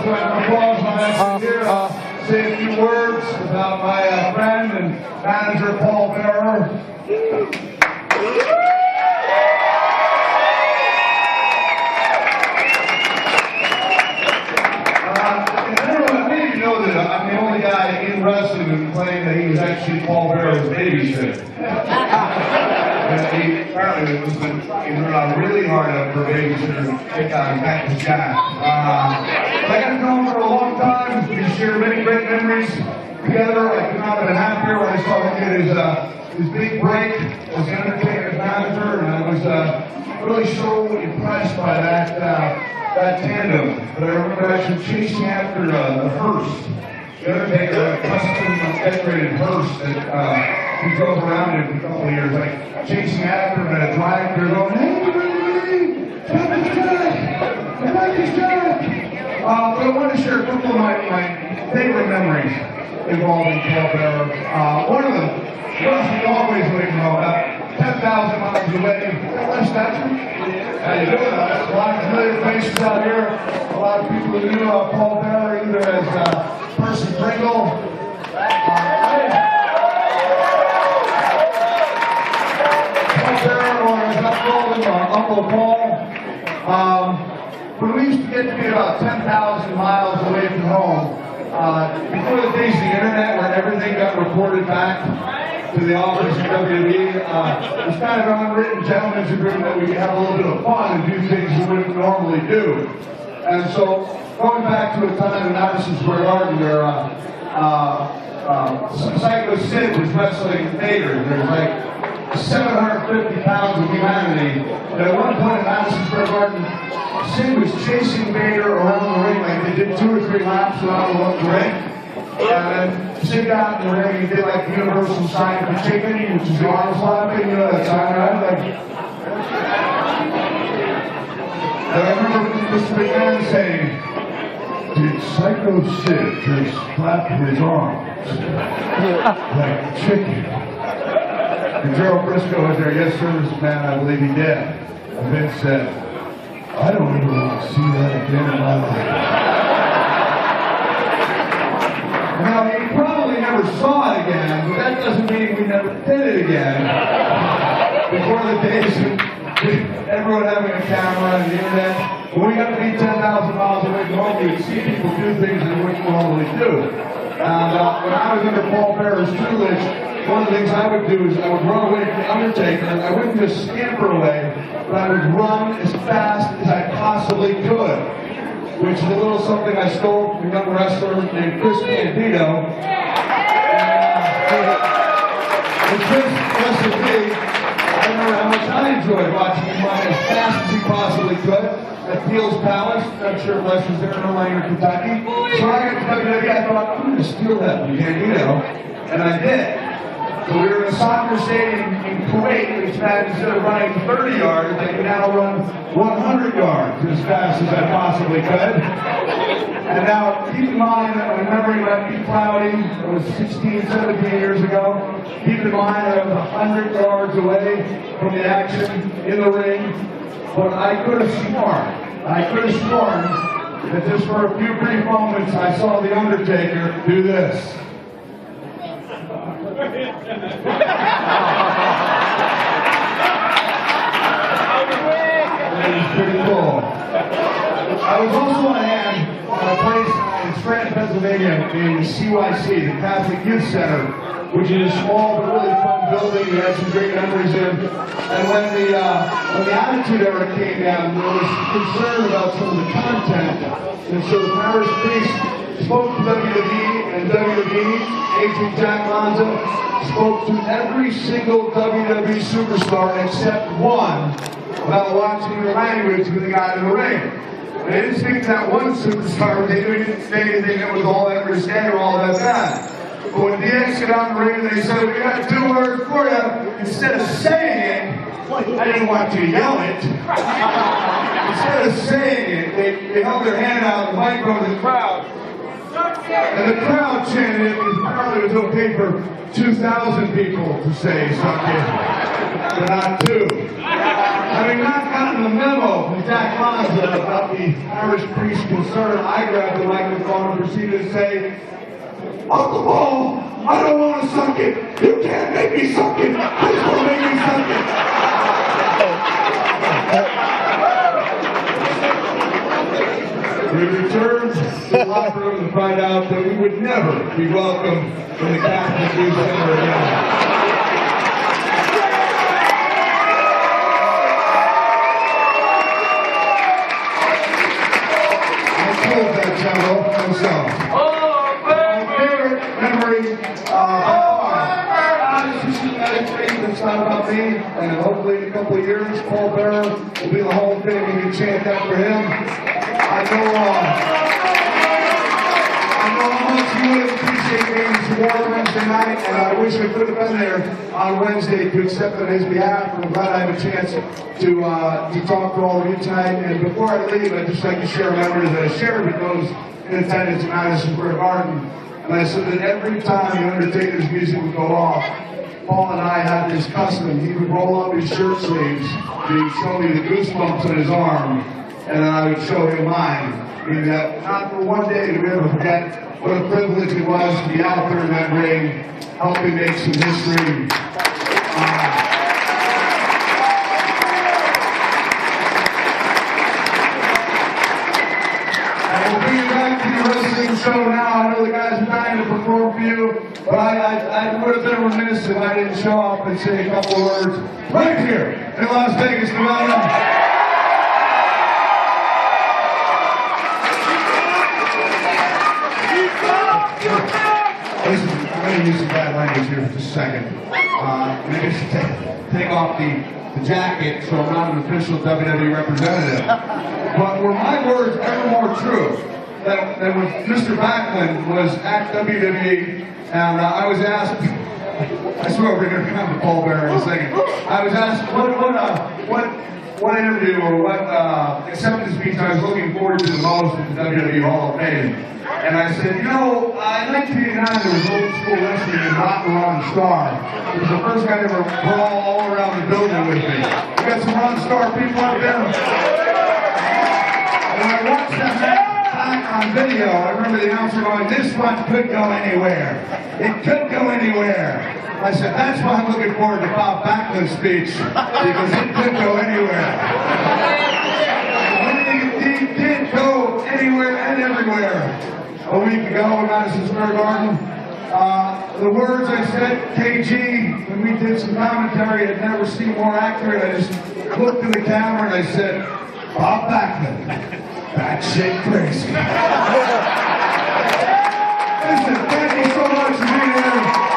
applause. I'm here say a few words about my friend and manager, Paul Bearer. I'm the only guy in wrestling who claimed that he was actually Paul Bearer's babysitter. Apparently was really hard for babysitter to pick on Cactus Jack. I got to know him for a long time. We shared many great memories together. I could not have been happier when I saw him get his big break as the Undertaker's manager, and I was really so impressed by that tandem. But I remember actually chasing after the hearse. The Undertaker had a custom decorated hearse that he drove around in for a couple of years, like chasing after him at a drive-thru, going, "Hey, everybody! Cactus Jack! Cactus Jack!" But I wanted to share a couple of my favorite memories involving Paul Bearer. One of them, we always away from home, about 10,000 miles away. West Stature. How you doing? A lot of familiar faces out here. A lot of people who knew Paul Bearer either as Percy Pringle. Paul Bearer, or as I call him, Uncle Paul. When we used to get to be about 10,000 miles away from home, before the days of the internet where everything got reported back to the office of WWE, it was kind of an unwritten gentleman's agreement that we could have a little bit of fun and do things we wouldn't normally do. And so, going back to a time in Madison Square Garden where Psycho Sid was wrestling Vader, there was like 750 pounds of humanity. And at one point in Madison Square Garden, Sid was chasing Vader around the ring, like they did 2 or 3 laps around the ring. And then Sid got in the ring and he did like the universal sign for chicken, which is the arm slapping, you know that sign, right? And I remember Mr. McMahon saying, "Did Psycho Sid just clap his arms like chicken?" And Gerald Briscoe was there, "Yes, sir, this man, I believe he did." And Vince said, "I don't ever want to see that again in my life." Now, he probably never saw it again, but that doesn't mean we never did it again. Before the days of everyone having a camera and the internet, when we got to be 10,000 miles away from home, we would see people do things that we wouldn't normally do. And when I was under Paul Bearer's tutelage, one of the things I would do is I would run away from the Undertaker, and I wouldn't just scamper away, but I would run as fast as I possibly could, which is a little something I stole from a young wrestler named Chris Candido. And Chris, recipe, I remember how much I enjoyed watching him run as fast as he possibly could at Pual's Palace. I'm sure Les was there in Orlando, Kentucky. So I got to WWE, I thought, I'm going to steal that from Candido, and I did. So we were in a soccer stadium in Kuwait, which meant instead of running 30 yards, I could now run 100 yards as fast as I possibly could. And now, keep in mind that my memory might be cloudy. It was 16, 17 years ago. Keep in mind that I was 100 yards away from the action in the ring. But I could have sworn that just for a few brief moments, I saw The Undertaker do this. Pretty cool. I was also on hand at a place in Scranton, Pennsylvania, named CYC, the Catholic Youth Center, which is a small but really fun building. We had some great memories in. And when the Attitude Era came down, there was concern about some of the content, and so the parish priest spoke to WWE, and WWE, Agent Jack Lanza, spoke to every single WWE superstar except one about watching the language of the guy in the ring. They didn't speak to that one superstar, they didn't say anything that was all that risque or all that bad. But when DX got on the ring and they said, "We got 2 words for you," instead of saying it, I didn't want you to yell it. Instead of saying it, they held their hand out and the microphone to the crowd. And the crowd chanted it because apparently it was okay for 2,000 people to say "suck it," but not 2. Having not gotten the memo from Jack Lanza about the Irish priest concern, I grabbed the microphone and proceeded to say, Uncle Paul, I don't want to suck it. You can't make me suck it. I just want to make me suck it. We returned to the locker room to find out that we would never be welcome in the Catholic Youth Center again. It's not about me, and hopefully in a couple of years, Paul Bearer will be the Hall of Fame. You can chant that for him. I know how much you would appreciate being support Wednesday night, and I wish I could have been there on Wednesday to accept on his behalf. And I'm glad I have a chance to talk to all of you tonight. And before I leave, I'd just like to share memories that I shared with those in attendance in Madison Square Garden. And I said that every time the Undertaker's music would go off, Paul and I had this custom. He would roll up his shirt sleeves, he'd show me the goosebumps on his arm, and then I would show him mine. And that not for one day did we ever forget what a privilege it was to be out there in that ring, helping make some history. Show now. I know the guys are dying to perform for you, but I would have been remiss if I didn't show up and say a couple words right here in Las Vegas, Nevada. Listen, I'm going to use some bad language here for just a second. Maybe I should take off the jacket so I'm not an official WWE representative. But were my words ever more true? That when Mr. Backlund was at WWE, and I was asked, I swear we're going to come to Paul Bearer in a second. I was asked what interview or what acceptance speech I was looking forward to the most at the WWE Hall of Fame. And I said, you know, in 1989 there was old school wrestling in Rock and Ron Star. It was the first guy to ever brawl all around the building with me. We got some Ron Star people out there. And I watched that match on video. I remember the announcer going, this one could go anywhere. It could go anywhere. I said, that's why I'm looking forward to Bob Backlund's speech, because it could go anywhere. He did go anywhere and everywhere. A week ago in Madison Square Garden, the words I said, KG, when we did some commentary, I'd never seen more accurate. I just looked at the camera and I said, Bob Backlund, batshit crazy. Listen, thank you so much for being here.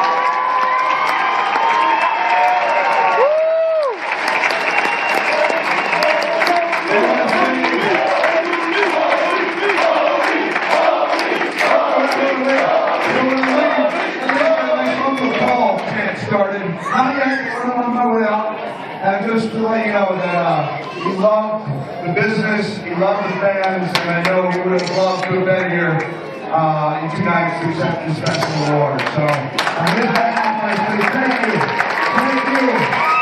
And just to let you know that he loved the business, he loved the fans, and I know he would have loved to have been here in 2 nights to accept this special award. So, on his behalf, I say thank you. Thank you.